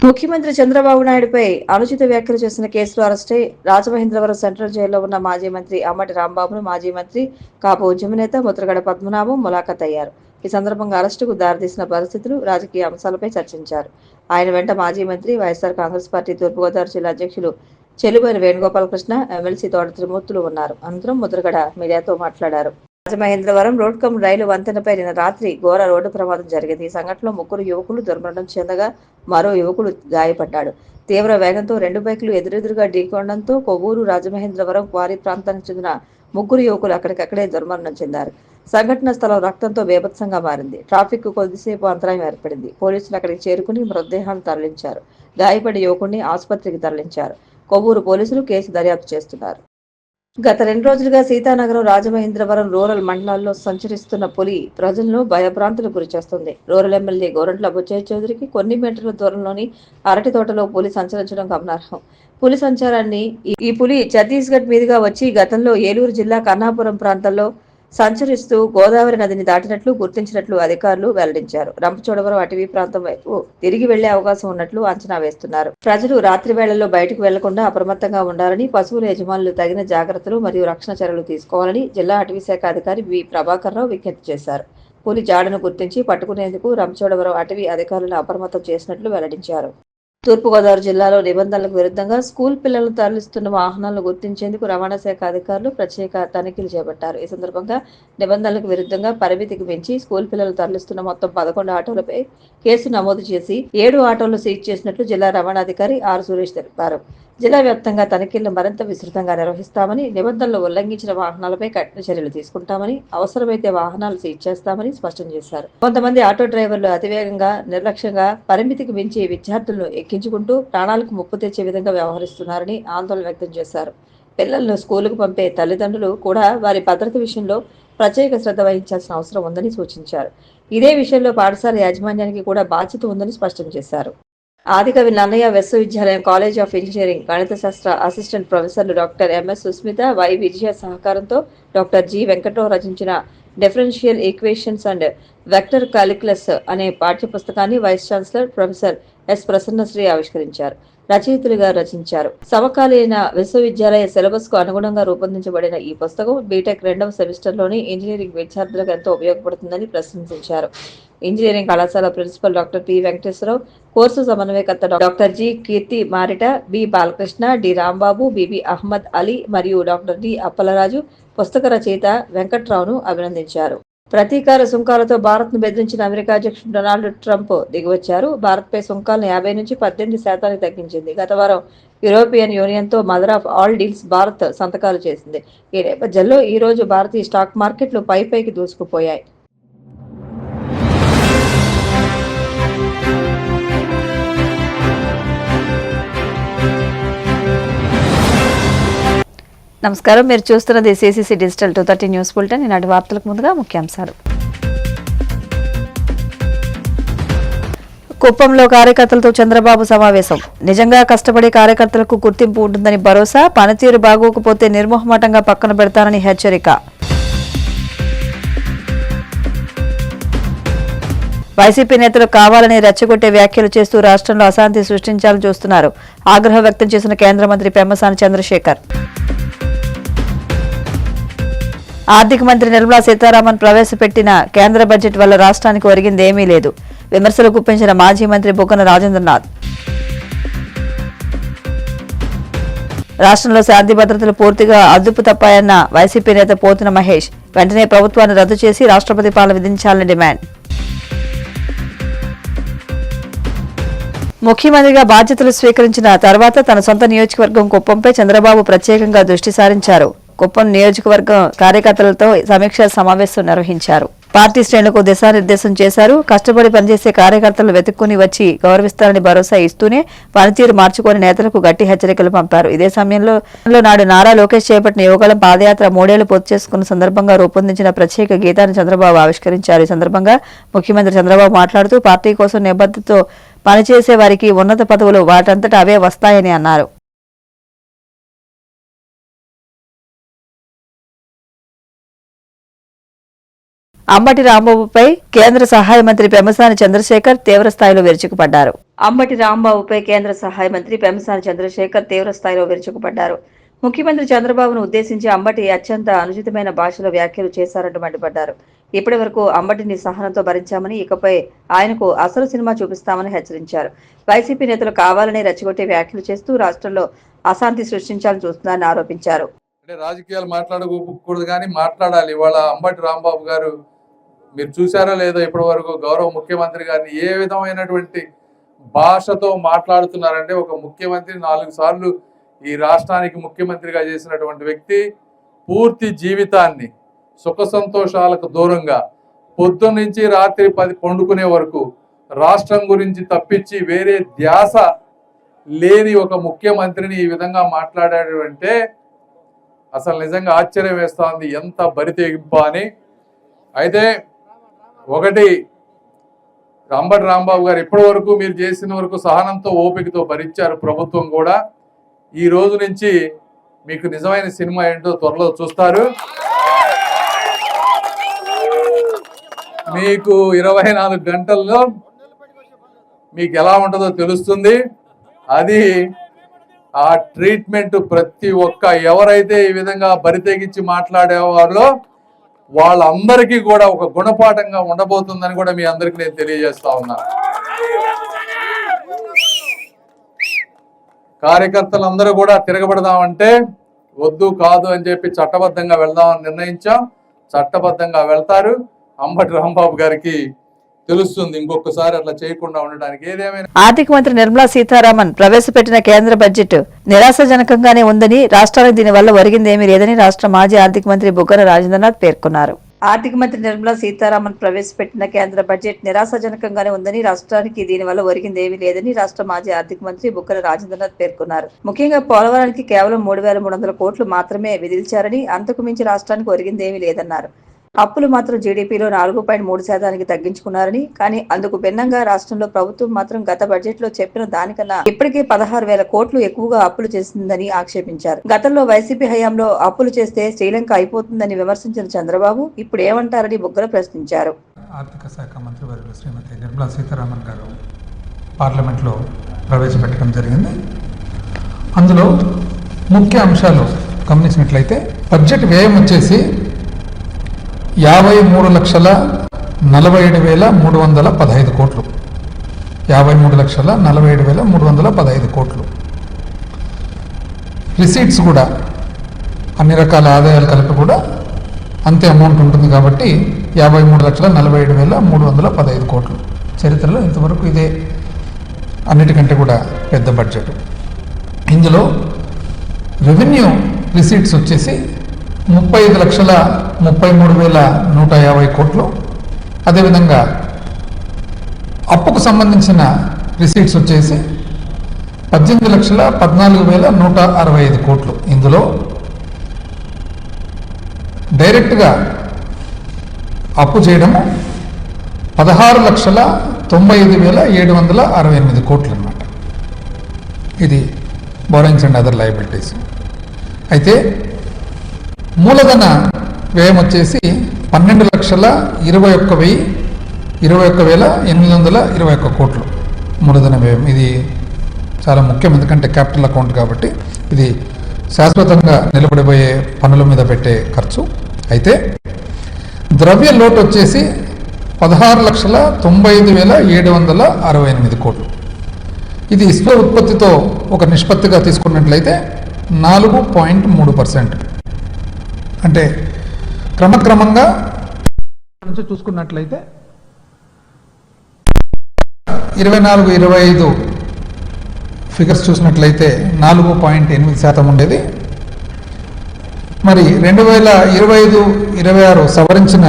ముఖ్యమంత్రి చంద్రబాబు నాయుడుపై అనుచిత వ్యాఖ్యలు చేసిన కేసులో అరెస్టై రాజమహేంద్రవరం సెంట్రల్ జైల్లో ఉన్న మాజీ మంత్రి అమ్మటి రాంబాబును మాజీ మంత్రి కాపు ఉద్యమ నేత ముద్రగడ పద్మనాభం ములాఖత్ అయ్యారు. ఈ సందర్భంగా అరెస్టుకు దారితీసిన పరిస్థితులు, రాజకీయ అంశాలపై చర్చించారు. ఆయన వెంట మాజీ మంత్రి, వైఎస్ఆర్ కాంగ్రెస్ పార్టీ తూర్పుగోదావరి జిల్లా అధ్యక్షులు చెలుబోయిన వేణుగోపాలకృష్ణ, ఎమ్మెల్సీ తోట త్రిమూర్తులు ఉన్నారు. అనంతరం ముద్రగడ మీడియాతో మాట్లాడారు. రాజమహేంద్రవరం రోడ్కమ్ రైలు వంతెనపై నిన్న రాత్రి ఘోర రోడ్డు ప్రమాదం జరిగింది. ఈ సంఘటనలో 3 యువకులు దుర్మరణం చెందగా మరో యువకుడు గాయపడ్డాడు. తీవ్ర వేగంతో 2 బైకులు ఎదురెదురుగా ఢీకొనడంతో కొవ్వూరు రాజమహేంద్రవరం క్వారీ ప్రాంతానికి చెందిన 3 యువకులు అక్కడికక్కడే దుర్మరణం చెందారు. సంఘటన స్థలం రక్తంతో బీభత్సంగా మారింది. ట్రాఫిక్ కొద్దిసేపు అంతరాయం ఏర్పడింది. పోలీసులు అక్కడికి చేరుకుని మృతదేహాలను తరలించారు. గాయపడిన యువకుడిని ఆసుపత్రికి తరలించారు. కొవ్వూరు పోలీసులు కేసు దర్యాప్తు చేస్తున్నారు. గత 2 రోజులుగా సీతానగరం, రాజమహేంద్రవరం రూరల్ మండలాల్లో సంచరిస్తున్న పులి ప్రజలను భయభ్రాంతులకు గురిచేస్తుంది. రూరల్ ఎమ్మెల్యే గోరంట్ల బుచ్చయ్య చౌదరికి కొన్ని మీటర్ల దూరంలోని అరటి తోటలో పులి సంచరించడం గమనార్హం. పులి సంచారాన్ని ఈ పులి ఛత్తీస్గఢ్ మీదుగా వచ్చి గతంలో ఏలూరు జిల్లా కన్నాపురం ప్రాంతాల్లో సంచరిస్తూ గోదావరి నదిని దాటినట్లు గుర్తించినట్లు అధికారులు వెల్లడించారు. రంపచోడవరం అటవీ ప్రాంతం వైపు తిరిగి వెళ్లే అవకాశం ఉన్నట్లు అంచనా వేస్తున్నారు. ప్రజలు రాత్రి వేళల్లో బయటకు వెళ్లకుండా అప్రమత్తంగా ఉండాలని, పశువుల యజమానులు తగిన జాగ్రత్తలు మరియు రక్షణ చర్యలు తీసుకోవాలని జిల్లా అటవీ శాఖ అధికారి వి ప్రభాకర్ రావు విజ్ఞప్తి చేశారు. పులి జాడను గుర్తించి పట్టుకునేందుకు రంపచోడవరం అటవీ అధికారులను అప్రమత్తం చేసినట్లు వెల్లడించారు. తూర్పుగోదావరి జిల్లాలో నిబంధనలకు విరుద్ధంగా స్కూల్ పిల్లలను తరలిస్తున్న వాహనాలను గుర్తించేందుకు రవాణా శాఖ అధికారులు ప్రత్యేక తనిఖీలు చేపట్టారు. ఈ సందర్భంగా నిబంధనలకు విరుద్ధంగా పరిమితికి మించి స్కూల్ పిల్లలు తరలిస్తున్న మొత్తం 11 ఆటోలపై కేసు నమోదు చేసి 7 ఆటోలను సీజ్ చేసినట్లు జిల్లా రవాణాధికారి ఆర్ సురేష్ తెలిపారు. జిల్లా వ్యాప్తంగా తనిఖీలను మరింత విస్తృతంగా నిర్వహిస్తామని, నిబంధనలు ఉల్లంఘించిన వాహనాలపై కఠిన చర్యలు తీసుకుంటామని, అవసరమైతే వాహనాలు సీజ్ చేస్తామని స్పష్టం చేశారు. కొంతమంది ఆటో డ్రైవర్లు అతివేగంగా, నిర్లక్ష్యంగా, పరిమితికి మించి విద్యార్థులను ఎక్కించుకుంటూ ప్రాణాలకు ముప్పు తెచ్చే విధంగా వ్యవహరిస్తున్నారని ఆందోళన వ్యక్తం చేశారు. పిల్లలను స్కూలుకు పంపే తల్లిదండ్రులు కూడా వారి భద్రత విషయంలో ప్రత్యేక శ్రద్ధ వహించాల్సిన అవసరం ఉందని సూచించారు. ఇదే విషయంలో పాఠశాల యాజమాన్యానికి కూడా బాధ్యత ఉందని స్పష్టం చేశారు. ఆదికవి నన్నయ్య విశ్వవిద్యాలయం కాలేజ్ ఆఫ్ ఇంజనీరింగ్ గణిత శాస్త్ర అసిస్టెంట్ ప్రొఫెసర్లు doctor MS Susmitha, Y Vijaya సహకారంతో డాక్టర్ జి వెంకట్రావు రచించిన differential equations and vector calculus అనే పాఠ్యపుస్తకాన్ని vice chancellor professor S Prasannasri ఆవిష్కరించారు. రచయితలుగా రచించారు. సమకాలీన విశ్వవిద్యాలయ సిలబస్ కు అనుగుణంగా రూపొందించబడిన ఈ పుస్తకం బీటెక్ 2వ సెమిస్టర్లోని ఇంజనీరింగ్ విద్యార్థులకు ఎంతో ఉపయోగపడుతుందని ప్రశంసించారు. ఇంజనీరింగ్ కళాశాల principal doctor P Venkateswararao, course సమన్వయకర్త డాక్టర్ జి కీర్తి మారిట, B Balakrishna, D Rambabu, B B Ahmed Ali మరియు డాక్టర్ డి అప్పలరాజు పుస్తక రచయిత వెంకట్రావును అభినందించారు. ప్రతీకార సుంకాలతో భారత్ను బెదిరించిన అమెరికా అధ్యక్షుడు డొనాల్డ్ ట్రంప్ దిగివచ్చారు. భారత్పై సుంకాలను 50 నుంచి 18% తగ్గించింది. గత వారం యూరోపియన్ యూనియన్తో mother of all deals Bharat సంతకాలు చేసింది. ఈ నేపథ్యంలో ఈ రోజు భారతీయ స్టాక్ మార్కెట్లు పైకి దూసుకుపోయాయి. నమస్కారం, మీరు చూస్తున్నది సిసిసి డిజిటల్ 230 న్యూస్ బులెటిన్. ఈనాటి వార్తలకు ముందుగా ముఖ్యాంశాలు. కుప్పంలో కార్యకర్తలతో చంద్రబాబు సమావేశం. నిజంగా కష్టపడే కార్యకర్తలకు గుర్తింపు ఉంటుందని భరోసా. పనితీరు బాగోకపోతే నిర్మోహమాటంగా పక్కన పెడతానని హెచ్చరిక. వైసీపీ నేతలు కావాలని రెచ్చగొట్టే వ్యాఖ్యలు చేస్తూ రాష్ట్రంలో అశాంతి సృష్టించాలని చూస్తున్నారు. ఆగ్రహం వ్యక్తం చేసిన కేంద్ర మంత్రి పెమ్మసాని చంద్రశేఖర్. ఆర్థిక మంత్రి నిర్మలా సీతారామన్ ప్రవేశపెట్టిన కేంద్ర బడ్జెట్ వల్ల రాష్ట్రానికి ఒరిగింది ఏమీ లేదు. విమర్శలు గుప్పించిన మాజీ మంత్రి బుగ్గన రాజేంద్రనాథ్. రాష్ట్రంలో శాంతి భద్రతలు పూర్తిగా అదుపు తప్పాయన్న వైసీపీ నేత పోతున మహేష్. వెంటనే ప్రభుత్వాన్ని రద్దు చేసి రాష్ట్రపతి పాలన విధించాలని డిమాండ్. ముఖ్యమంత్రిగా బాధ్యతలు స్వీకరించిన తర్వాత తన సొంత నియోజకవర్గం కుప్పంపై చంద్రబాబు ప్రత్యేకంగా దృష్టి సారించారు. కుప్పం నియోజకవర్గం కార్యకర్తలతో సమీక్షా సమావేశం నిర్వహించారు. పార్టీ శ్రేణులకు దిశానిర్దేశం చేశారు. కష్టపడి పనిచేసే కార్యకర్తలు వెతుక్కుని వచ్చి గౌరవిస్తారని భరోసా ఇస్తూనే పనితీరు మార్చుకుని నేతలకు గట్టి హెచ్చరికలు పంపారు. ఇదే సమయంలో నాడు నారా లోకేష్ చేపట్టిన యువగళం పాదయాత్ర 3 ఏళ్లు పూర్తి చేసుకున్న సందర్భంగా రూపొందించిన ప్రత్యేక గీతాన్ని చంద్రబాబు ఆవిష్కరించారు. ఈ సందర్భంగా ముఖ్యమంత్రి చంద్రబాబు మాట్లాడుతూ పార్టీ కోసం నిబద్ధతతో పనిచేసే వారికి ఉన్నత పదవులు వాటంతటా అవే వస్తాయని అన్నారు. అంబటి రాంబాబుపై కేంద్ర సహాయ మంత్రి పెమ్మసాని చంద్రశేఖర్ తీవ్రస్థాయిలో విరుచుకుపడ్డారు. అంబటి రాంబాబుపై కేంద్ర సహాయ మంత్రి పెమ్మసాని చంద్రశేఖర్ తీవ్రస్థాయిలో విరుచుకుపడ్డారు. ముఖ్యమంత్రి చంద్రబాబును ఉద్దేశించి అంబటి అత్యంత అనుచితమైన భాషలో వ్యాఖ్యలు చేశారంటూ మండిపడ్డారు. ఇప్పటి వరకు అంబటిని సహనంతో భరించామని, ఇకపై ఆయనకు అసలు సినిమా చూపిస్తామని హెచ్చరించారు. వైసీపీ నేతలు కావాలని రెచ్చగొట్టే వ్యాఖ్యలు చేస్తూ రాష్ట్రంలో అశాంతి సృష్టించాలని చూస్తున్నారని ఆరోపించారు. రాజకీయాలు మాట్లాడకూడదు కానీ మాట్లాడాలి. ఇవాళ అంబటి రాంబాబు గారు మీరు చూసారో లేదో ఇప్పటి వరకు గౌరవ ముఖ్యమంత్రి గారిని ఏ విధమైనటువంటి భాషతో మాట్లాడుతున్నారంటే, ఒక ముఖ్యమంత్రి 4 సార్లు ఈ రాష్ట్రానికి ముఖ్యమంత్రిగా చేసినటువంటి వ్యక్తి పూర్తి జీవితాన్ని సుఖ సంతోషాలకు దూరంగా పొద్దున్న నుంచి రాత్రి 10 పండుకునే వరకు రాష్ట్రం గురించి తప్పించి వేరే ధ్యాస లేని ఒక ముఖ్యమంత్రిని ఈ విధంగా మాట్లాడాడు అంటే అసలు నిజంగా ఆశ్చర్యం వేస్తా ఉంది, ఎంత బరితెగింప అని. అయితే ఒకటి, అంబటి రాంబాబు గారు ఇప్పటి వరకు మీరు చేసిన వరకు సహనంతో ఓపికతో భరించారు ప్రభుత్వం కూడా. ఈ రోజు నుంచి మీకు నిజమైన సినిమా ఏంటో త్వరలో చూస్తారు. మీకు 24 గంటల్లో మీకు ఎలా ఉంటుందో తెలుస్తుంది. అది ఆ ట్రీట్మెంట్ ప్రతి ఒక్క ఎవరైతే ఈ విధంగా బరితెగించి మాట్లాడేవారో వాళ్ళందరికీ కూడా ఒక గుణపాఠంగా ఉండబోతుందని కూడా మీ అందరికీ నేను తెలియజేస్తా ఉన్నా. కార్యకర్తలందరూ కూడా తిరగబడదామంటే వద్దు కాదు అని చెప్పి చట్టబద్ధంగా వెళ్దామని నిర్ణయించాం. చట్టబద్ధంగా వెళ్తారు. అంబటి రాంబాబు గారికి తెలుస్తుంది ఇంకొకసారి అట్లా చేయకుండా ఉండడానికి. ఏదేమైనా ఆర్థిక మంత్రి నిర్మలా సీతారామన్ ప్రవేశపెట్టిన కేంద్ర బడ్జెట్ నిరాశాజనకంగానే ఉందని, రాష్ట్రానికి దీనివల్ల ఒరిగిందేమీ లేదని రాష్ట్ర మాజీ ఆర్థిక మంత్రి బుగ్గన రాజేంద్రనాథ్ పేర్కొన్నారు. ఆర్థిక మంత్రి నిర్మలా సీతారామన్ ప్రవేశపెట్టిన కేంద్ర బడ్జెట్ నిరాశాజనకంగానే ఉందని, రాష్ట్రానికి దీనివల్ల ఒరిగిందేమీ లేదని రాష్ట్ర మాజీ ఆర్థిక మంత్రి బుగ్గన రాజేంద్రనాథ్ పేర్కొన్నారు. ముఖ్యంగా పోలవరానికి కేవలం 3,300 కోట్లు మాత్రమే విధించారని, అంతకు మించి రాష్ట్రానికి ఒరిగిందేమీ లేదన్నారు. అప్పులు మాత్రం జీడీపీలో 4.3% తగ్గించుకున్నారని, కానీ అందుకు భిన్నంగా రాష్ట్రంలో ప్రభుత్వం మాత్రం గత బడ్జెట్ లో చెప్పిన దానికన్నా ఇప్పటికే 16,000 కోట్లు ఎక్కువగా అప్పులు చేసిందని ఆక్షేపించారు. గతంలో వైసీపీ హయాంలో అప్పులు చేస్తే శ్రీలంక అయిపోతుందని విమర్శించిన చంద్రబాబు ఇప్పుడు ఏమంటారని బుగ్గన ప్రశ్నించారు. ఆర్థిక శాఖ మంత్రివర్యులు శ్రీమతి నిర్మలా సీతారామన్ గారు పార్లమెంట్లో ప్రవేశపెట్టడం జరిగింది. అందులో ముఖ్య అంశాలు గమనించినట్లయితే బడ్జెట్ వ్యయం వచ్చేసి 53,47,315 కోట్లు. 53,47,315 కోట్లు. రిసీట్స్ కూడా అన్ని రకాల ఆదాయాలు కలిపి కూడా అంతే అమౌంట్ ఉంటుంది కాబట్టి 53,47,315 కోట్లు. చరిత్రలో ఇంతవరకు ఇదే అన్నిటికంటే కూడా పెద్ద బడ్జెట్. ఇందులో రెవెన్యూ రిసీట్స్ వచ్చేసి 35,33,150 కోట్లు. అదేవిధంగా అప్పుకు సంబంధించిన రిసీట్స్ వచ్చేసి 18,14,165 కోట్లు. ఇందులో డైరెక్ట్గా అప్పు చేయడము 16,95,768 కోట్లు అన్నమాట. ఇది బారోయింగ్స్ అండ్ అదర్ లయబిలిటీస్. అయితే మూలధన వ్యయం వచ్చేసి 12,21,821 కోట్లు మూలధన వ్యయం. ఇది చాలా ముఖ్యం, ఎందుకంటే క్యాపిటల్ అకౌంట్ కాబట్టి ఇది శాశ్వతంగా నిలబడిపోయే పనుల మీద పెట్టే ఖర్చు. అయితే ద్రవ్య లోటు వచ్చేసి 16,95,768 కోట్లు. ఇది ఇసుక ఉత్పత్తితో ఒక నిష్పత్తిగా తీసుకున్నట్లయితే 4.3%. అంటే క్రమక్రమంగా నుంచి చూసుకున్నట్లయితే 24-25 ఫిగర్స్ చూసినట్లయితే 4.8% ఉండేది. మరి 2025-26 సవరించిన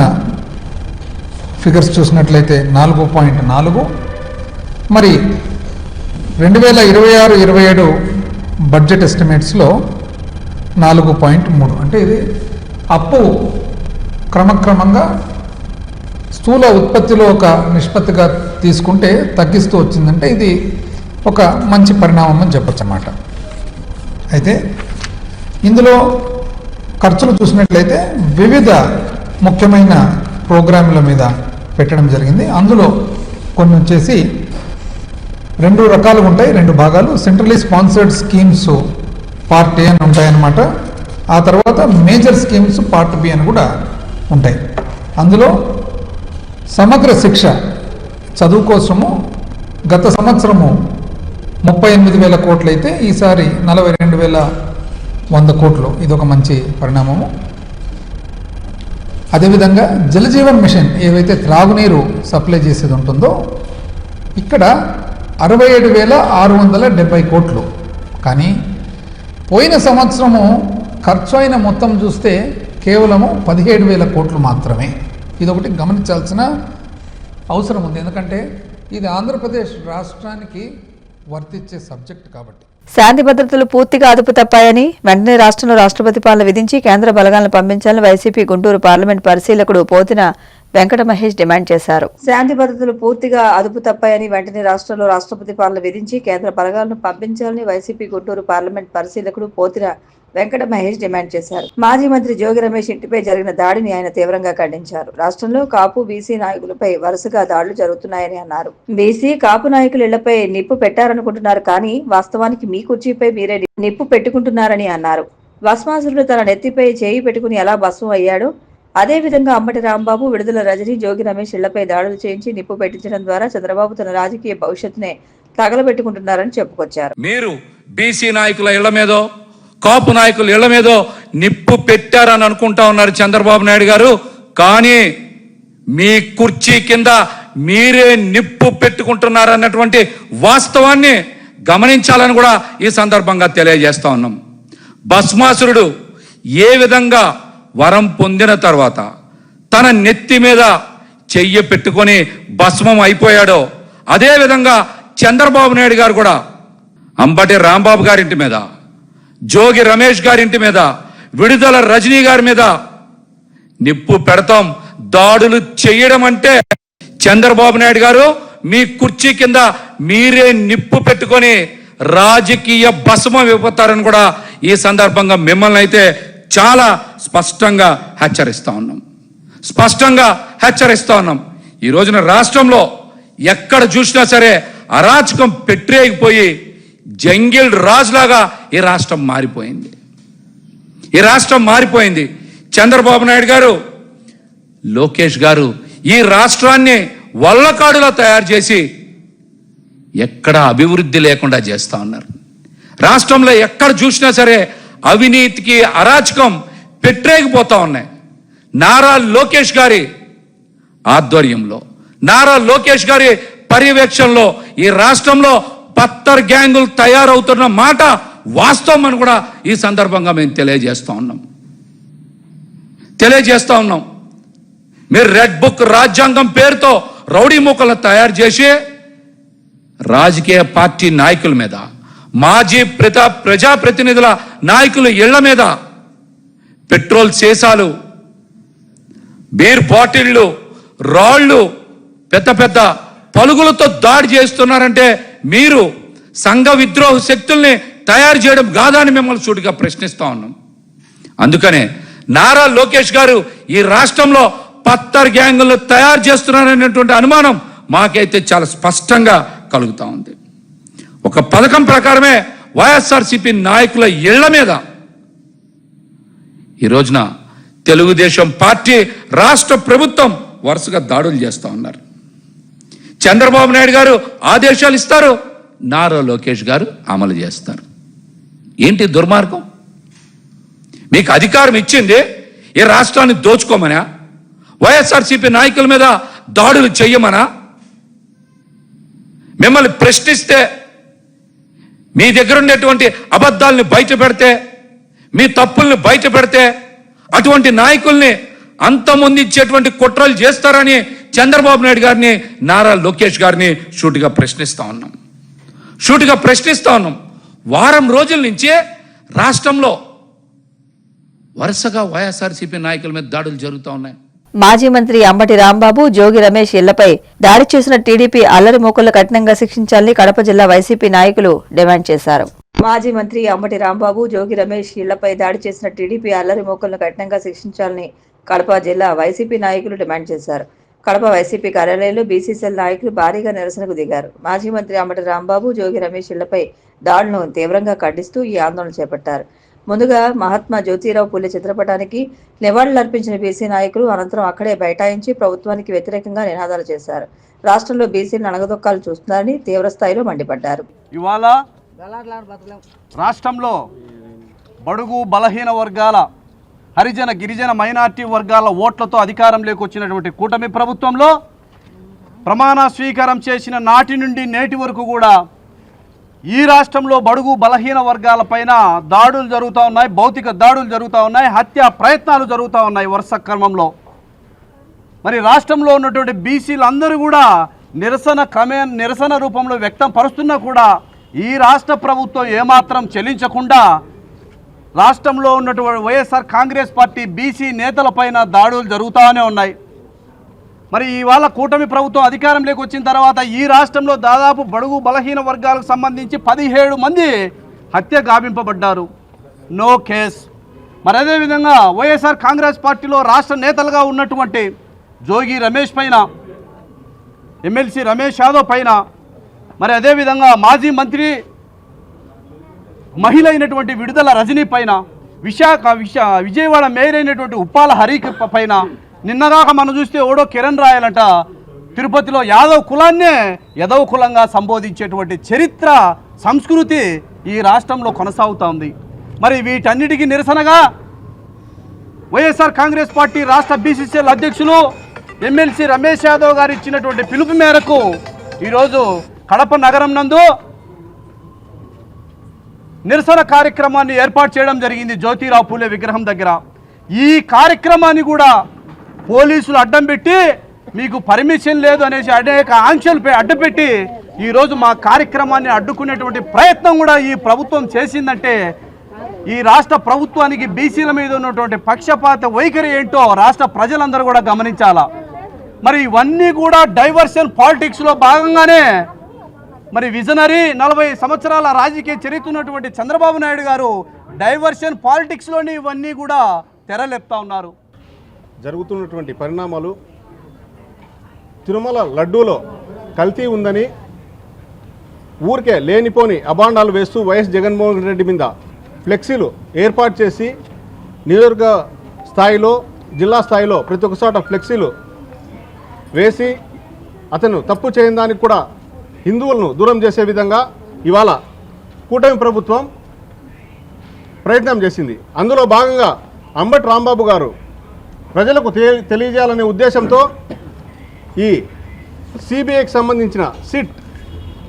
ఫిగర్స్ చూసినట్లయితే 4.4. మరి 2026-27 బడ్జెట్ ఎస్టిమేట్స్లో 4.3. అంటే ఇది అప్పు క్రమక్రమంగా స్థూల ఉత్పత్తిలో ఒక నిష్పత్తిగా తీసుకుంటే తగ్గిస్తూ వచ్చిందంటే ఇది ఒక మంచి పరిణామం అని చెప్పచ్చు అన్నమాట. అయితే ఇందులో ఖర్చులు చూసినట్లయితే వివిధ ముఖ్యమైన ప్రోగ్రాంల మీద పెట్టడం జరిగింది. అందులో కొన్ని వచ్చేసి 2 రకాలుగా ఉంటాయి, 2 భాగాలు. Centrally sponsored schemes part A అని ఉంటాయన్నమాట. ఆ తర్వాత మేజర్ స్కీమ్స్ పార్ట్ బి అని కూడా ఉంటాయి. అందులో సమగ్ర శిక్ష చదువు కోసము గత సంవత్సరము 38,000 కోట్లు అయితే ఈసారి 42,100 కోట్లు. ఇది ఒక మంచి పరిణామము. అదేవిధంగా జలజీవన్ మిషన్ ఏవైతే త్రాగునీరు సప్లై చేసేది ఉంటుందో ఇక్కడ 67,670 కోట్లు. కానీ పోయిన సంవత్సరము ఖర్చు అయిన మొత్తం చూస్తే కేవలము 17,000 కోట్లు మాత్రమే. ఇది ఒకటి గమనించాల్సిన అవసరం ఉంది, ఎందుకంటే ఇది ఆంధ్రప్రదేశ్ రాష్ట్రానికి వర్తించే సబ్జెక్ట్ కాబట్టి. శాంతి భద్రతలు పూర్తిగా అదుపు తప్పాయని వెంటనే రాష్ట్రంలో రాష్ట్రపతి పాలన విధించి కేంద్ర బలగాలను పంపించాలని వైసీపీ గుంటూరు పార్లమెంట్ పరిశీలకుడు పోతిన వెంకట మహేష్ డిమాండ్ చేశారు. శాంతి భద్రతలు పూర్తిగా అదుపు తప్పాయని వెంటనే రాష్ట్రంలో రాష్ట్రపతి పాలన విధించి కేంద్ర బలగాలను పంపించాలని వైసీపీ గుంటూరు పార్లమెంట్ పరిశీలకుడు పోతిన వెంకట మహేష్ డిమాండ్ చేశారు. మాజీ మంత్రి జోగి రమేష్ ఇంటిపై జరిగిన దాడిని ఆయన తీవ్రంగా ఖండించారు. రాష్ట్రంలో కాపు బీసీ నాయకులపై వరుసగా దాడులు జరుగుతున్నాయని అన్నారు. బీసీ కాపు నాయకుల ఇళ్లపై నిప్పు పెట్టారనుకుంటున్నారు, కానీ వాస్తవానికి మీ కుర్చీపై మీరే నిప్పు పెట్టుకుంటున్నారని అన్నారు. భస్మాసురుడు తన నెత్తిపై చేయి పెట్టుకుని ఎలా భస్మం అయ్యాడో అదే విధంగా అంబటి రాంబాబు, విడుదల రజని, జోగి రమేష్ ఇళ్లపై దాడులు చేయించి నిప్పు పెట్టించడం ద్వారా చంద్రబాబు తన రాజకీయ భవిష్యత్తునే తగలబెట్టుకుంటున్నారని చెప్పుకొచ్చారు. మీరు బీసీ నాయకుల ఇళ్ల మీదో కాపు నాయకుల ఇళ్ల మీదో నిప్పు పెట్టారని అనుకుంటా ఉన్నారు చంద్రబాబు నాయుడు గారు. కానీ మీ కుర్చీ కింద మీరే నిప్పు పెట్టుకుంటున్నారన్నటువంటి వాస్తవాన్ని గమనించాలని కూడా ఈ సందర్భంగా తెలియజేస్తా ఉన్నాం. భస్మాసురుడు ఏ విధంగా వరం పొందిన తర్వాత తన నెత్తి మీద చెయ్యి పెట్టుకొని భస్మం అయిపోయాడో అదే విధంగా చంద్రబాబు నాయుడు గారు కూడా అంబటి రాంబాబు గారింటి మీద, జోగి రమేష్ గారింటి మీద, విడుదల రజనీ గారి మీద నిప్పు పెడతాం. దాడులు చేయడం అంటే చంద్రబాబు నాయుడు గారు మీ కుర్చీ కింద మీరే నిప్పు పెట్టుకొని రాజకీయ భస్మం అయిపోతారని కూడా ఈ సందర్భంగా మిమ్మల్ని అయితే చాలా స్పష్టంగా హెచ్చరిస్తా ఉన్నాం. ఈ రోజున రాష్ట్రంలో ఎక్కడ చూసినా సరే అరాచకం పెట్టేగిపోయి జంగిల్ రాజులాగా ఈ రాష్ట్రం మారిపోయింది. చంద్రబాబు నాయుడు గారు, లోకేష్ గారు ఈ రాష్ట్రాన్ని వల్లకాడులా తయారు చేసి ఎక్కడ అభివృద్ధి లేకుండా చేస్తా ఉన్నారు. రాష్ట్రంలో ఎక్కడ చూసినా సరే అవినీతికి, అరాచకం పెట్టేగిపోతా ఉన్నాయి. నారా లోకేష్ గారి ఆధ్వర్యంలో, నారా లోకేష్ గారి పర్యవేక్షణలో ఈ రాష్ట్రంలో పత్తర్ గ్యాంగులు తయారవుతున్న మాట వాస్తవం అని కూడా ఈ సందర్భంగా మేము తెలియజేస్తా ఉన్నాం. మీరు రెడ్ బుక్ రాజ్యాంగం పేరుతో రౌడీ మూకలను తయారు చేసి రాజకీయ పార్టీ నాయకుల మీద, మాజీ ప్రజాప్రతినిధుల నాయకుల ఇళ్ల మీద పెట్రోల్ సీసాలు, బీర్ బాటిళ్లు, రాళ్లు, పెద్ద పెద్ద పలుగులతో దాడి చేస్తున్నారంటే మీరు సంఘ విద్రోహ శక్తుల్ని తయారు చేయడం కాదా అని మిమ్మల్ని సూటిగా ప్రశ్నిస్తా ఉన్నాం. అందుకనే నారా లోకేష్ గారు ఈ రాష్ట్రంలో పత్తర్ గ్యాంగులను తయారు చేస్తున్నారనేటువంటి అనుమానం మాకైతే చాలా స్పష్టంగా కలుగుతా ఉంది. ఒక పథకం ప్రకారమే వైఎస్ఆర్సీపీ నాయకుల ఇళ్ల మీద ఈ రోజున తెలుగుదేశం పార్టీ రాష్ట్ర ప్రభుత్వం వరుసగా దాడులు చేస్తూ ఉన్నారు. చంద్రబాబు నాయుడు గారు ఆదేశాలు ఇస్తారు, నారా లోకేష్ గారు అమలు చేస్తారు. ఏంటి దుర్మార్గం? మీకు అధికారం ఇచ్చింది ఈ రాష్ట్రాన్ని దోచుకోమనా? వైఎస్ఆర్సీపీ నాయకుల మీద దాడులు చెయ్యమనా? మిమ్మల్ని ప్రశ్నిస్తే, మీ దగ్గర ఉండేటువంటి అబద్ధాలని బయట పెడితే, మీ తప్పుల్ని బయట పెడితే అటువంటి నాయకుల్ని అంతమొందించేటువంటి కుట్రలు చేస్తారని చంద్రబాబు నాయుడు గారిని, నారా లోకేష్ గారిని సూటిగా ప్రశ్నిస్తా ఉన్నాం. వారం రోజుల నుంచే రాష్ట్రంలో వరుసగా వైఎస్ఆర్సీపీ నాయకుల మీద దాడులు జరుగుతూ ఉన్నాయి. మాజీ మంత్రి అంబటి రాంబాబు, జోగి రమేష్ ఇళ్లపై దాడి చేసిన టీడీపీ అల్లరి మూకలు కఠినంగా శిక్షించాలని కడప జిల్లా వైసీపీ నాయకులు డిమాండ్ చేశారు. మాజీ మంత్రి అంబటి రాంబాబు, జోగి రమేష్ ఇళ్లపై దాడి చేసిన టీడీపీ అల్లరి మూకలను కఠినంగా శిక్షించాలని కడప జిల్లా వైసీపీ నాయకులు డిమాండ్ చేశారు. కడప వైసీపీ కార్యాలయంలో బీసీసీఎల్ నాయకులు భారీగా నిరసనకు దిగారు. మాజీ మంత్రి అంబటి రాంబాబు, జోగి రమేష్ ఇళ్లపై దాడులను తీవ్రంగా ఖండిస్తూ ఈ ఆందోళన చేపట్టారు. ముందుగా మహాత్మా జ్యోతిరావు పూలే చిత్రపటానికి నివాళులర్పించిన బీసీ నాయకులు అనంతరం అక్కడే బైఠాయించి ప్రభుత్వానికి వ్యతిరేకంగా నినాదాలు చేశారు. రాష్ట్రంలో బీసీలను అణగదొక్కాలు చూస్తున్నారని తీవ్రస్థాయిలో మండిపడ్డారు. ఇవాళ రాష్ట్రంలో బడుగు బలహీన వర్గాల హరిజన గిరిజన మైనార్టీ వర్గాల ఓట్లతో అధికారంలోకి వచ్చినటువంటి కూటమి ప్రభుత్వంలో ప్రమాణ స్వీకారం చేసిన నాటి నుండి నేటి వరకు కూడా ఈ రాష్ట్రంలో బడుగు బలహీన వర్గాలపైన దాడులు జరుగుతూ ఉన్నాయి, భౌతిక దాడులు జరుగుతూ ఉన్నాయి, హత్యా ప్రయత్నాలు జరుగుతూ ఉన్నాయి వరుస క్రమంలో. మరి రాష్ట్రంలో ఉన్నటువంటి బీసీలు అందరూ కూడా నిరసన రూపంలో వ్యక్తం పరుస్తున్నా కూడా ఈ రాష్ట్ర ప్రభుత్వం ఏమాత్రం చెల్లించకుండా రాష్ట్రంలో ఉన్నటువంటి వైఎస్ఆర్ కాంగ్రెస్ పార్టీ బీసీ నేతలపైన దాడులు జరుగుతూనే ఉన్నాయి. మరి ఇవాళ కూటమి ప్రభుత్వం అధికారంలోకి వచ్చిన తర్వాత ఈ రాష్ట్రంలో దాదాపు బడుగు బలహీన వర్గాలకు సంబంధించి 17 మంది హత్య గావింపబడ్డారు. No case. మరి అదేవిధంగా వైఎస్ఆర్ కాంగ్రెస్ పార్టీలో రాష్ట్ర నేతలుగా ఉన్నటువంటి జోగి రమేష్ పైన, ఎమ్మెల్సీ రమేష్ యాదవ్ పైన, మరి అదేవిధంగా మాజీ మంత్రి మహిళ అయినటువంటి విడుదల రజనీ పైన, విజయవాడ మేయర్ అయినటువంటి ఉప్పాల హరి పైన, నిన్నగాక మనం చూస్తే ఓడో కిరణ్ రాయలంట తిరుపతిలో యాదవ్ కులాన్నే యదవ కులంగా సంబోధించేటువంటి చరిత్ర సంస్కృతి ఈ రాష్ట్రంలో కొనసాగుతూ ఉంది. మరి వీటన్నిటికీ నిరసనగా వైఎస్ఆర్ కాంగ్రెస్ పార్టీ రాష్ట్ర బీసీసీఎల్ అధ్యక్షులు ఎమ్మెల్సీ రమేష్ యాదవ్ గారు ఇచ్చినటువంటి పిలుపు మేరకు ఈరోజు కడప నగరం నందు నిరసన కార్యక్రమాన్ని ఏర్పాటు చేయడం జరిగింది జ్యోతిరావు పూలే విగ్రహం దగ్గర. ఈ కార్యక్రమాన్ని కూడా పోలీసులు అడ్డం పెట్టి మీకు పర్మిషన్ లేదు అనేసి అనేక ఆంక్షలు అడ్డుపెట్టి ఈరోజు మా కార్యక్రమాన్ని అడ్డుకునేటువంటి ప్రయత్నం కూడా ఈ ప్రభుత్వం చేసిందంటే ఈ రాష్ట్ర ప్రభుత్వానికి బీసీల మీద ఉన్నటువంటి పక్షపాత వైఖరి ఏంటో రాష్ట్ర ప్రజలందరూ కూడా గమనించాలా. మరి ఇవన్నీ కూడా డైవర్షన్ పాలిటిక్స్లో భాగంగానే మరి విజనరీ 40 సంవత్సరాల రాజకీయ చరిత్ర ఉన్నటువంటి చంద్రబాబు నాయుడు గారు డైవర్షన్ పాలిటిక్స్లోని ఇవన్నీ కూడా తెరలేపుతా ఉన్నారు. జరుగుతున్నటువంటి పరిణామాలు, తిరుమల లడ్డూలో కల్తీ ఉందని ఊరికే లేనిపోని అభాండాలు వేస్తూ వైఎస్ జగన్మోహన్ రెడ్డి మీద ఫ్లెక్సీలు ఏర్పాటు చేసి నియోజకవర్గ స్థాయిలో, జిల్లా స్థాయిలో ప్రతి ఒక్క చోట ఫ్లెక్సీలు వేసి అతను తప్పు చేయని దానికి కూడా హిందువులను దూరం చేసే విధంగా ఇవాళ కూటమి ప్రభుత్వం ప్రయత్నం చేసింది. అందులో భాగంగా అంబటి రాంబాబు గారు ప్రజలకు తెలియజేయాలనే ఉద్దేశంతో ఈ సిబిఐకి సంబంధించిన సిట్,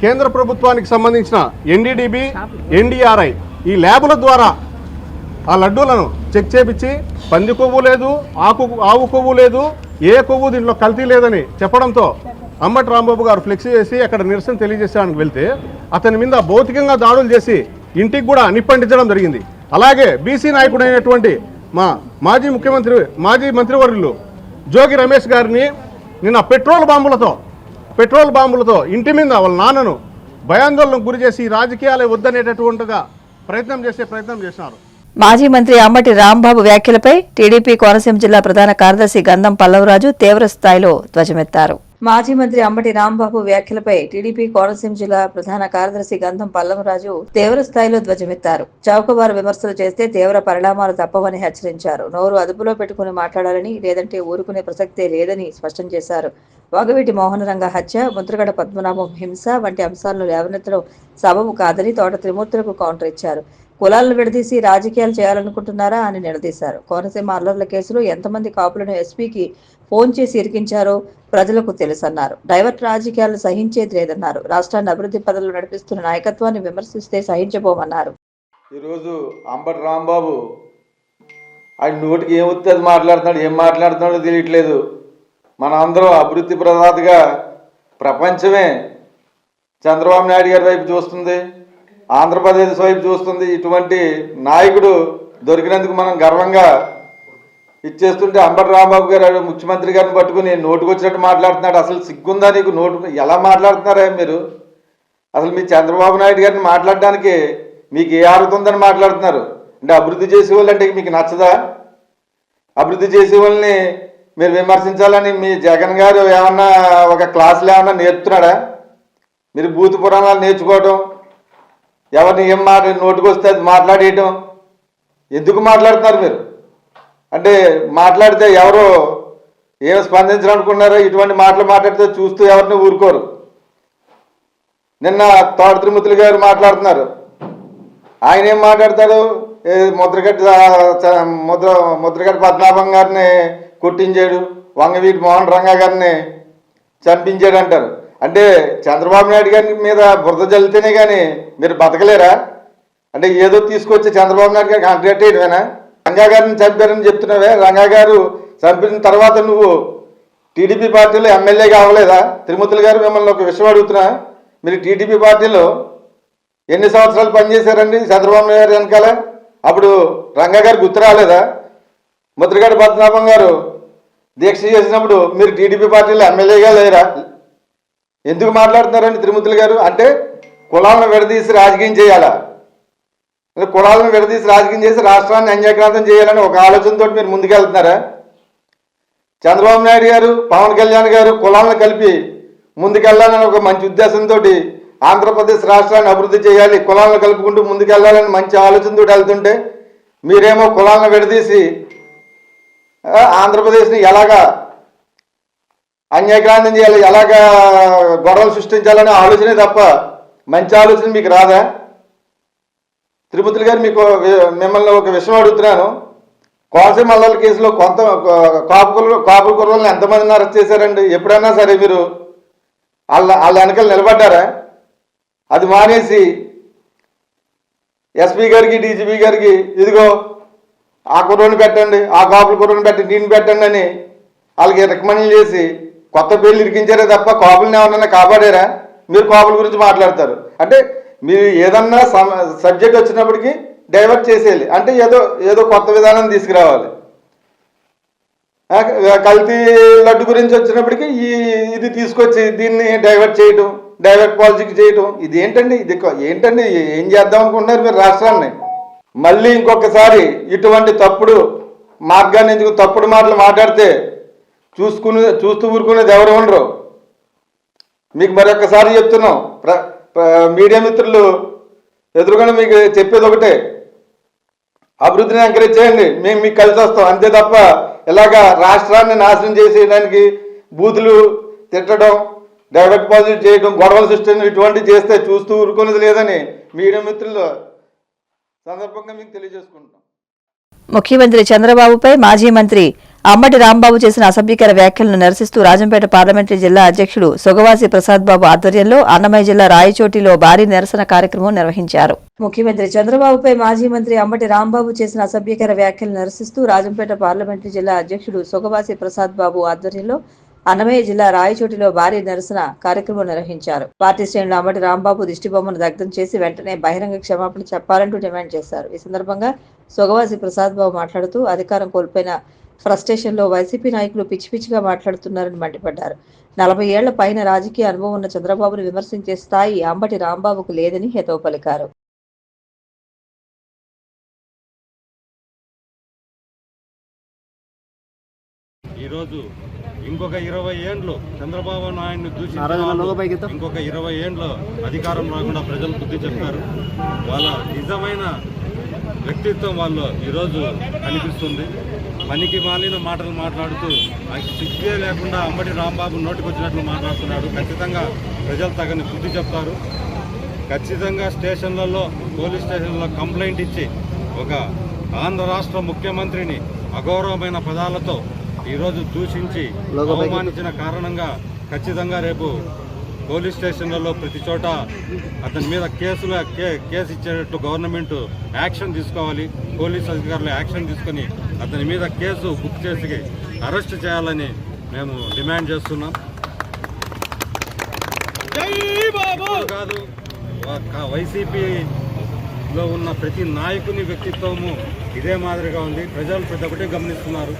కేంద్ర ప్రభుత్వానికి సంబంధించిన ఎన్డీడీబీ, ఎన్డీఆర్ఐ ఈ ల్యాబుల ద్వారా ఆ లడ్డూలను చెక్ చేపించి పంది కొవ్వు లేదు, ఆవు కొవ్వు లేదు, ఏ కొవ్వు దీంట్లో కల్తీ లేదని చెప్పడంతో అంబటి రాంబాబు గారు ఫ్లెక్సీ వేసి అక్కడ నిరసన తెలియజేయడానికి వెళ్తే అతని మీద భౌతికంగా దాడులు చేసి ఇంటికి కూడా నిప్పంటించడం జరిగింది. అలాగే బీసీ నాయకుడైనటువంటి మా మాజీ మంత్రివర్యులు జోగి రమేష్ గారిని నిన్న పెట్రోల్ బాంబులతో ఇంటి మీద వాళ్ళ నాన్నను భయాందోళనకు గురి చేసి రాజకీయాలే వద్దనేటటువంటిగా ప్రయత్నం చేసినారు. మాజీ మంత్రి అంబటి రాంబాబు వ్యాఖ్యలపై టీడీపీ కోనసీమ జిల్లా ప్రధాన కార్యదర్శి గంధం పల్లవరాజు తీవ్ర స్థాయిలో ధ్వజమెత్తారు. మాజీ మంత్రి అంబటి రాంబాబు వ్యాఖ్యలపై టీడీపీ కోనసీమ జిల్లా ప్రధాన కార్యదర్శి గంధం పల్లవరాజు తీవ్ర స్థాయిలో ధ్వజమెత్తారు. చౌకబారు విమర్శలు చేస్తే తీవ్ర పరిణామాలు తప్పవని హెచ్చరించారు. నోరు అదుపులో పెట్టుకుని మాట్లాడాలని, లేదంటే ఊరుకునే ప్రసక్తే లేదని స్పష్టం చేశారు. వాగవీటి మోహన రంగ హత్య, ముద్రగడ పద్మనాభం హింస వంటి అంశాలను లేవనెత్తడం సబబు కాదని తోట త్రిమూర్తులకు కౌంటర్ ఇచ్చారు. కులాలను విడదీసి రాజకీయాలు చేయాలనుకుంటున్నారా అని నిలదీశారు. కోనసీమ అల్లర్ల కేసులో ఎంతమంది కాపులను ఎస్పీకి ఫోన్ చేసి ఇరికించారో ప్రజలకు తెలుసన్నారు. డైవర్ట్ రాజకీయాలను సహించేది లేదన్నారు. రాష్ట్రాన్ని అభివృద్ధి పదవులు నడిపిస్తున్న నాయకత్వాన్ని విమర్శిస్తే సహించబోమన్నారు. ఈరోజు అంబటి రాంబాబు ఆయన నోటికి ఏమొస్తే అది మాట్లాడుతున్నాడు, ఏం మాట్లాడుతున్నాడో తెలియట్లేదు. మన అందరం అభివృద్ధి ప్రదాతగా ప్రపంచమే చంద్రబాబు నాయుడు గారి వైపు చూస్తుంది, ఆంధ్రప్రదేశ్ వైపు చూస్తుంది. ఇటువంటి నాయకుడు దొరికినందుకు మనం గర్వంగా ఇచ్చేస్తుంటే అంబటి రాంబాబు గారు ముఖ్యమంత్రి గారిని పట్టుకుని నోటుకొచ్చినట్టు మాట్లాడుతున్నాడు. అసలు సిగ్గుందా నీకు? నోటు ఎలా మాట్లాడుతున్నారా మీరు? అసలు మీ చంద్రబాబు నాయుడు గారిని మాట్లాడడానికి మీకు ఏ అర్హత ఉందని మాట్లాడుతున్నారు? అంటే అభివృద్ధి చేసే వాళ్ళు అంటే మీకు నచ్చదా? అభివృద్ధి చేసే వాళ్ళని మీరు విమర్శించాలని మీ జగన్ గారు ఏమన్నా ఒక క్లాసులో ఏమన్నా నేర్పుతున్నాడా? మీరు భూత పురాణాలు నేర్చుకోవటం, ఎవరిని ఏం నోటికి వస్తే అది మాట్లాడేయటం, ఎందుకు మాట్లాడుతున్నారు మీరు? అంటే మాట్లాడితే ఎవరు ఏం స్పందించాలనుకున్నారో ఇటువంటి మాటలు మాట్లాడితే చూస్తూ ఎవరిని ఊరుకోరు. నిన్న తోట తిరుమతులు గారు మాట్లాడుతున్నారు. ఆయన ఏం మాట్లాడతారు? ముద్రగడ్డ పద్మనాభం గారిని కొట్టించాడు, వంగవీటి మోహన్ రంగా గారిని చంపించాడు అంటారు. అంటే చంద్రబాబు నాయుడు గారి మీద బురద జల్లితేనే కానీ మీరు బతకలేరా? అంటే ఏదో తీసుకొచ్చి చంద్రబాబు నాయుడు గారికి అంటేయడమేనా? రంగా గారిని చంపారని చెప్తున్నావే, రంగా గారు చంపిన తర్వాత నువ్వు టీడీపీ పార్టీలో ఎమ్మెల్యేగా అవ్వలేదా? తిరుమతులు గారు మిమ్మల్ని ఒక విషయం అడుగుతున్నా, మీరు టీడీపీ పార్టీలో ఎన్ని సంవత్సరాలు పనిచేశారండి చంద్రబాబు నాయుడు గారు వెనకాల? అప్పుడు రంగా గారు గుర్తు రాలేదా? ముద్రగడ్డ పద్మనాభం గారు దీక్ష చేసినప్పుడు మీరు టీడీపీ పార్టీలో ఎమ్మెల్యేగా లేరా? ఎందుకు మాట్లాడుతున్నారండి తిరుమతులు గారు? అంటే కులాలను విడదీసి రాజకీయం చేయాలా? కులాలను విడదీసి రాజకీయం చేసి రాష్ట్రాన్ని అన్యాక్రాంతం చేయాలని ఒక ఆలోచనతో మీరు ముందుకెళ్తున్నారా? చంద్రబాబు నాయుడు గారు, పవన్ కళ్యాణ్ గారు కులాలను కలిపి ముందుకెళ్లాలని ఒక మంచి ఉద్దేశంతో ఆంధ్రప్రదేశ్ రాష్ట్రాన్ని అభివృద్ధి చేయాలి, కులాలను కలుపుకుంటూ ముందుకెళ్లాలని మంచి ఆలోచనతో వెళ్తుంటే మీరేమో కులాలను విడదీసి ఆంధ్రప్రదేశ్ని ఎలాగా అన్యాక్రాంతం చేయాలి, ఎలాగా గొడవలు సృష్టించాలనే ఆలోచనే తప్ప మంచి ఆలోచన మీకు రాదా? తిరుపతులు గారు మిమ్మల్ని ఒక విషయం అడుగుతున్నాను. కోనసీమ అల్లర్ల కేసులో కాపు కుర్రలను ఎంతమందిని అరెస్ట్ చేశారండి? ఎప్పుడైనా సరే మీరు వాళ్ళ వెనకాల నిలబడ్డారా? అది మానేసి ఎస్పీ గారికి, డీజీపీ గారికి ఇదిగో ఆ కుర్రని పెట్టండి, ఆ కాపుల కుర్రని పెట్టండి, దీన్ని పెట్టండి అని వాళ్ళకి రికమెండ్ చేసి కొత్త పేర్లు ఇరికించారే తప్ప కాపుల్ని ఎవరన్నా కాపాడారా? మీరు కాపుల గురించి మాట్లాడతారు. అంటే మీరు ఏదన్నా సబ్జెక్ట్ వచ్చినప్పటికీ డైవర్ట్ చేసేయాలి. అంటే ఏదో కొత్త విధానం తీసుకురావాలి. కల్తీ లడ్డు గురించి వచ్చినప్పటికీ ఇది తీసుకొచ్చి దీన్ని డైవర్ట్ చేయటం, డైవర్ట్ పాలిటిక్స్ చేయటం, ఇది ఏంటండి? ఏంటండి? ఏం చేద్దాం అనుకుంటున్నారు మీరు రాష్ట్రాన్ని? మళ్ళీ ఇంకొకసారి ఇటువంటి తప్పుడు మార్గాన్ని ఎందుకు తప్పుడు మాటలు మాట్లాడితే చూస్తూ ఊరుకునేది ఎవరు ఉండరు. మీకు మరొకసారి చెప్తున్నాం, మీడియా మిత్రులు ఎదురుగానే మీకు చెప్పేది ఒకటే, అభివృద్ధిని ఎంకరేజ్ చేయండి, మేము మీకు కలిసి వస్తాం. అంతే తప్ప ఇలాగా రాష్ట్రాన్ని నాశనం చేసేయడానికి బూతులు తిట్టడం, డైవర్ట్ పాజిటివ్ చేయడం, గొడవలు సృష్టించడం ఇటువంటివి చేస్తే చూస్తూ ఊరుకునేది లేదని మీడియా మిత్రులు సందర్భంగా మీకు తెలియజేసుకుంటాం. ముఖ్యమంత్రి చంద్రబాబుపై మాజీ మంత్రి అంబటి రాంబాబు చేసిన అసభ్యకర వ్యాఖ్యలను నిరసిస్తూ రాజంపేట పార్లమెంటరీ జిల్లా అధ్యక్షుడు సొగవాసి ప్రసాద్ బాబు ఆధ్వర్యంలో అన్నమయ్య జిల్లా రాయచోటిలో భారీ నిరసన కార్యక్రమం నిర్వహించారు. ముఖ్యమంత్రి చంద్రబాబుపై మాజీ మంత్రి అంబటి రాంబాబు చేసిన అసభ్యకర వ్యాఖ్యలను నిరసిస్తూ రాజంపేట పార్లమెంటరీ జిల్లా అధ్యక్షుడు సొగవాసి ప్రసాద్ బాబు ఆధ్వర్యంలో అన్నమయ్య జిల్లా రాయచోటిలో భారీ నిరసన కార్యక్రమం నిర్వహించారు. పార్టీ శ్రేణులు అంబటి రాంబాబు దిష్టిబొమ్మను దగ్ధం చేసి వెంటనే బహిరంగ క్షమాపణ చెప్పాలంటూ డిమాండ్ చేశారు. ఈ సందర్భంగా సొగవాసి ప్రసాద్ బాబు మాట్లాడుతూ అధికారం కోల్పోయిన ఫ్రస్ట్రేషన్లో వైసీపీ నాయకులు పిచ్చి పిచ్చిగా మాట్లాడుతున్నారని మండిపడ్డారు. 40 ఏళ్ల పైన రాజకీయ అనుభవం ఉన్న చంద్రబాబును విమర్శించే స్థాయి అంబటి రాంబాబుకు లేదని హితవు పలికారు. ఈరోజు ఇంకొక 20 ఏండ్లు చంద్రబాబు నాయుడిని దూషించిన ఇంకొక 20 ఏండ్లు అధికారం రాకుండా ప్రజలు బుద్ధి చెప్తారు. వాళ్ళ నిజమైన వ్యక్తిత్వం వాళ్ళు ఈరోజు కనిపిస్తుంది. పనికి మాలిన మాటలు మాట్లాడుతూ సిగ్గే లేకుండా అంబటి రాంబాబు నోటికి వచ్చినట్లు మాట్లాడుతున్నాడు. ఖచ్చితంగా ప్రజలు తగని బుద్ధి చెప్తారు. ఖచ్చితంగా స్టేషన్లలో, పోలీస్ స్టేషన్లలో కంప్లైంట్ ఇచ్చి ఒక ఆంధ్ర రాష్ట్ర ముఖ్యమంత్రిని అగౌరవమైన పదాలతో ఈరోజు దూషించి అవమానించిన కారణంగా ఖచ్చితంగా రేపు పోలీస్ స్టేషన్లలో ప్రతి చోట అతని మీద కేసు ఇచ్చేటట్టు గవర్నమెంట్ యాక్షన్ తీసుకోవాలి. పోలీస్ అధికారులు యాక్షన్ తీసుకొని అతని మీద కేసు బుక్ చేసి అరెస్ట్ చేయాలని మేము డిమాండ్ చేస్తున్నాం. కాదు, వైసీపీలో ఉన్న ప్రతి నాయకుని వ్యక్తిత్వము ఇదే మాదిరిగా ఉంది. ప్రజలు ప్రతి ఒక్కటి గమనిస్తున్నారు.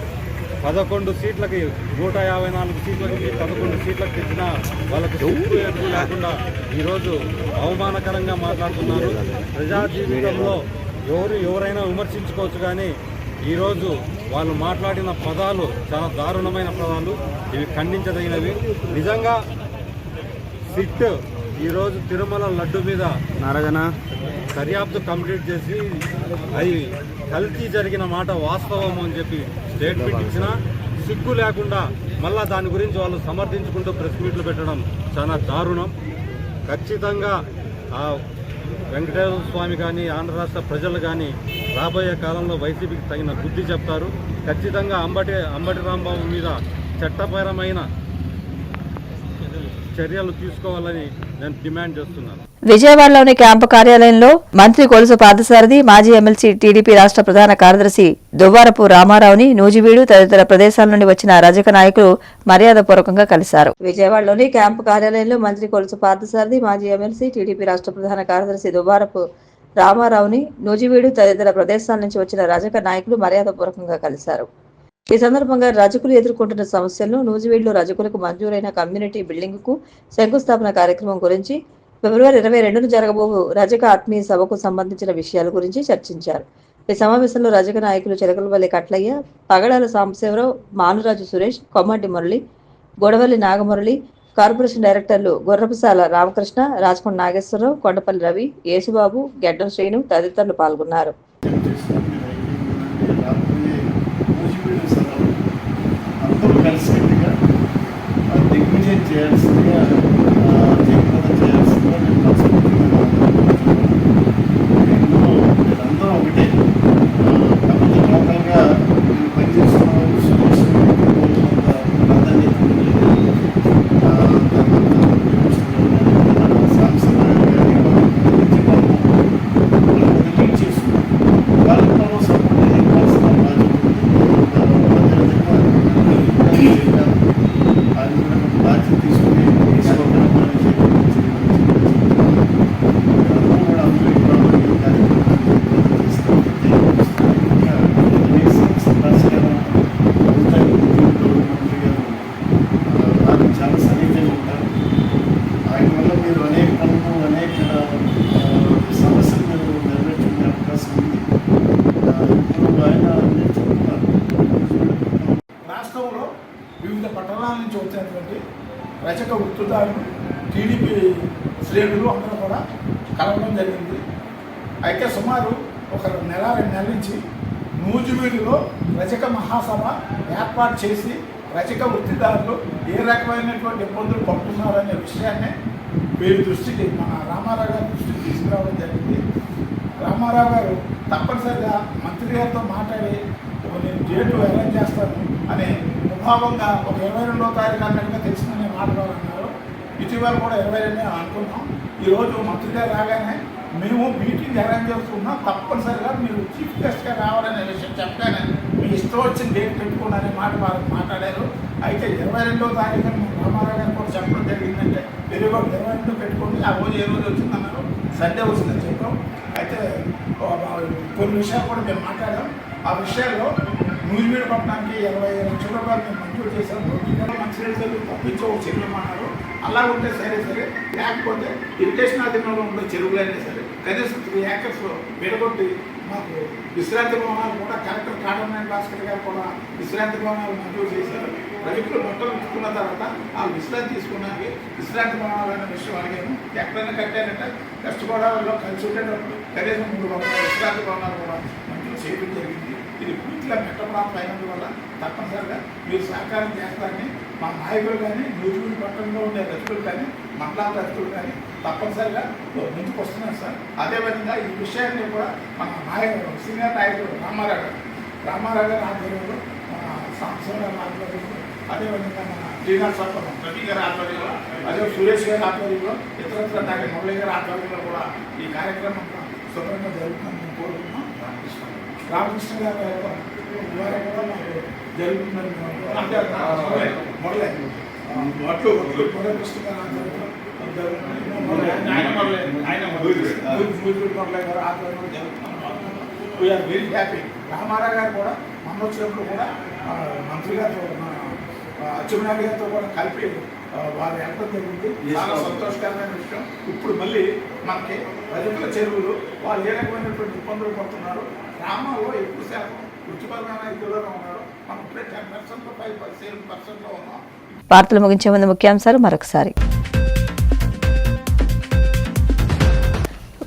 11 సీట్లకి 154 సీట్లకి 11 సీట్లకు తెచ్చిన వాళ్ళకు సిగ్గు ఎదురు లేకుండా ఈరోజు అవమానకరంగా మాట్లాడుతున్నారు. ప్రజా జీవితంలో ఎవరైనా విమర్శించుకోవచ్చు, కానీ ఈరోజు వాళ్ళు మాట్లాడిన పదాలు చాలా దారుణమైన పదాలు, ఇవి ఖండించదగినవి. నిజంగా సిట్ ఈరోజు తిరుమల లడ్డు మీద దర్యాప్తు కంప్లీట్ చేసి అది కల్తీ జరిగిన మాట వాస్తవం అని చెప్పి స్టేట్మెంట్ ఇచ్చిన సిగ్గు లేకుండా మళ్ళా దాని గురించి వాళ్ళు సమర్థించుకుంటూ ప్రెస్ మీట్లు పెట్టడం చాలా దారుణం. ఖచ్చితంగా ఆ వెంకటేశ్వర స్వామి కానీ ఆంధ్ర రాష్ట్ర ప్రజలు కానీ రాబోయే కాలంలో వైసీపీకి తగిన బుద్ధి చెప్తారు. ఖచ్చితంగా అంబటి రాంబాబు మీద చట్టపరమైన చర్యలు తీసుకోవాలని నేను డిమాండ్ చేస్తున్నాను. విజయవాడలోని క్యాంపు కార్యాలయంలో మంత్రి కొలుసు పార్థసారథి, మాజీ ఎమ్మెల్సీ టీడీపీ రాష్ట్ర ప్రధాన కార్యదర్శి దువ్వారపు రామారావుని, నూజివీడు తదితర ప్రదేశాల నుండి వచ్చిన రజక నాయకులు మర్యాదపూర్వకంగా కలిశారు. విజయవాడలోని క్యాంపు కార్యాలయంలో మంత్రి కొలుసు పార్థసారథి, మాజీ ఎమ్మెల్సీ టీడీపీ రాష్ట్ర ప్రధాన కార్యదర్శి దువ్వారపు రామారావుని, నూజివీడు తదితర ప్రదేశాల నుంచి వచ్చిన రజక నాయకులు మర్యాదపూర్వకంగా కలిశారు. ఈ సందర్భంగా రజకులు ఎదుర్కొంటున్న సమస్యలను, నూజివీడులో రజకులకు మంజూరైన కమ్యూనిటీ బిల్డింగుకు శంకుస్థాపన కార్యక్రమం గురించి, ఫిబ్రవరి 22న జరగబోవు రజక ఆత్మీయ సభకు సంబంధించిన విషయాల గురించి చర్చించారు. ఈ సమావేశంలో రజక నాయకులు చిలకలవల్లి కట్లయ్య, పగడాల సాంబశివరావు, మానురాజు సురేష్, కొమ్మటి మురళి, గొడవల్లి నాగమురళి, కార్పొరేషన్ డైరెక్టర్లు గుర్రపుసాల రామకృష్ణ, రాజకొండ నాగేశ్వరరావు, కొండపల్లి రవి, యేసుబాబు, గెడ్డం శ్రీను తదితరులు పాల్గొన్నారు. కలిసికట్టుగా దిగ్విజయం చేయాల్సిందిగా జయప్రదం చేయాల్సిందిగా నేను మనస్ఫూర్తిగా వీళ్ళందరూ ఒకటే. కాబట్టి లోకల్గా వీళ్ళు పనిచేస్తున్న రాష్ట్రంలో వివిధ పట్టణాల నుంచి వచ్చినటువంటి రజక వృత్తిదారులు, టీడీపీ శ్రేణులు అందరూ కూడా కలవడం జరిగింది. అయితే సుమారు ఒక 2 నెలల నుంచి నూజివీడులో రజక మహాసభ ఏర్పాటు చేసి రజక వృత్తిదారులు ఏ రకమైనటువంటి ఇబ్బందులు పడుతున్నారనే విషయాన్ని వీరి దృష్టికి, మన రామారావు గారి దృష్టికి తీసుకురావడం జరిగింది. రామారావు గారు తప్పనిసరిగా మంత్రి గారితో మాట్లాడి నేను డేటు అరేంజ్ చేస్తాను అని ముభావంగా ఒక 22వ తారీఖు అన్నట్టుగా తెలిసిందనే మాట అన్నారు. ఇటీవల కూడా 22 అనుకున్నాం. ఈరోజు మంత్రి గారు రాగానే మేము మీటింగ్ అరేంజ్ చేసుకున్నాం, తప్పనిసరిగా మీరు చీఫ్ గెస్ట్గా రావాలనే విషయం చెప్పగానే మీ ఇష్టం వచ్చిన డేట్ పెట్టుకున్నారనే మాట మాట్లాడారు. అయితే 22వ తారీఖు రామారావు గారు కూడా చెప్పడం జరిగిందంటే మీరు 22 పెట్టుకోండి, ఆ రోజు ఏ రోజు వచ్చిందన్నారు, సండే వచ్చిందని చెప్పాం. అయితే కొన్ని విషయాలు కూడా మేము మాట్లాడాం. ఆ విషయాల్లో నూజివీడు పట్టణానికి 25 లక్షల రూపాయలు మేము మంజూరు చేశాం. మంచినీళ్ళు పంపించే ఒక చెరువు అన్నారు. అలా ఉంటే సరే, లేకపోతే ఇరిగేషన్ అధీనంలో ఉండే చెరువులైనా సరే కనీసం 3 ఏకర్స్ విడగొట్టి మాకు విశ్రాంతి భవనాలు కూడా కలెక్టర్ కాటమనేని భాస్కర్ గారు కూడా విశ్రాంతి భవనాలు మంజూరు చేశారు. రైతులు మొత్తం ఇచ్చుకున్న తర్వాత ఆ విశ్రాంతి తీసుకున్నాక విశ్రాంతి భవనాలు అనే విషయం అడిగాను. ఎక్కడైనా కట్టారంటే వెస్ట్ గోదావరిలో కలిసి ఉండేటప్పుడు కనీసం 3 విశ్రాంతి భవనాలు కూడా మంజూరు చేయడం జరిగింది. ఇది పూర్తిగా మెట్టపడాలి అయినందువల్ల తప్పనిసరిగా మీరు సహకారం చేస్తారని మా నాయకులు కానీ, నూజివీడు పట్టణంలో ఉండే రజకులు కానీ, మండలాల రజకులు కానీ తప్పనిసరిగా ముందుకు వస్తున్నారు సార్. అదేవిధంగా ఈ విషయాన్ని కూడా మన నాయకుడు, సీనియర్ నాయకుడు రామారావు గారి ఆధ్వర్యంలో, మన సాంబశివరావు ఆధ్వర్యంలో, అదేవిధంగా మన శ్రీనాథ్ సర్పం రవి గారి ఆధ్వర్యంలో, అదే సురేష్ గారి ఆధ్వర్యంలో, ఇతరత్ర నాయకుడు మురళి గారి ఆధ్వర్యంలో కూడా ఈ కార్యక్రమం శుభ్రంగా జరుగుతుందని మేము కోరుకుంటున్నాం. రామకృష్ణ గారి ద్వారా కూడా మాకు జరుగుతుందని మురళీకృష్ణ గారి ఆధ్వర్యంలో జరుగుతున్నాం. We are very happy. రామారావు గారు కూడా మొన్న వచ్చినప్పుడు కూడా మంత్రి గారితో, అచ్చెన్నాయుడు గారితో కూడా కలిపి వారు వెళ్ళడం జరిగింది. చాలా సంతోషకరమైన విషయం. ఇప్పుడు మళ్ళీ మనకి రజకుల చెరువులు వాళ్ళు ఏ రకమైనటువంటి ఇబ్బందులు పడుతున్నారు, గ్రామాల్లో ఎక్కువ శాతం వృత్తిపరమైన ఇదిలోనే ఉన్నారు. మనం ఇప్పుడే 10% 5% ఉన్నాం. వార్తలు ముగించే ముందు ముఖ్యాంశాలు మరొకసారి.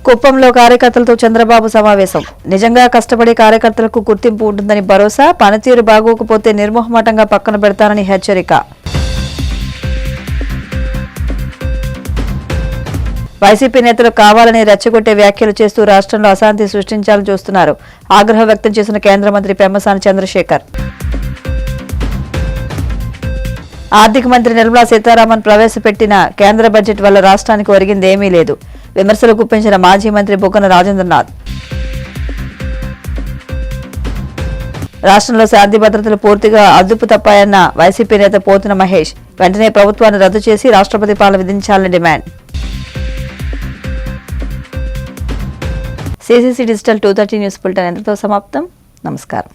కుప్పంలో కార్యకర్తలతో చంద్రబాబు సమావేశం. నిజంగా కష్టపడే కార్యకర్తలకు గుర్తింపు ఉంటుందని భరోసా. పనితీరు బాగోకపోతే నిర్మోహమాటంగా పక్కన పెడతానని హెచ్చరిక. వైసీపీ నేతలు కావాలని రెచ్చగొట్టే వ్యాఖ్యలు చేస్తూ రాష్ట్రంలో అశాంతి సృష్టించాలని చూస్తున్నారు. ఆగ్రహం వ్యక్తం చేసిన కేంద్ర మంత్రి పెమ్మసాని చంద్రశేఖర్. ఆర్థిక మంత్రి నిర్మలా సీతారామన్ ప్రవేశపెట్టిన కేంద్ర బడ్జెట్ వల్ల రాష్ట్రానికి ఒరిగింది ఏమీ లేదు. విమర్శలు గుప్పించిన మాజీ మంత్రి బుగ్గన రాజేంద్రనాథ్. రాష్ట్రంలో శాంతి భద్రతలు పూర్తిగా అదుపు తప్పాయన్న వైసీపీ నేత పోతున మహేష్. వెంటనే ప్రభుత్వాన్ని రద్దు చేసి రాష్ట్రపతి పాలన విధించాలని demand. CCC digital 230 news bulletin ఎంతతో సమాప్తం. నమస్కారం.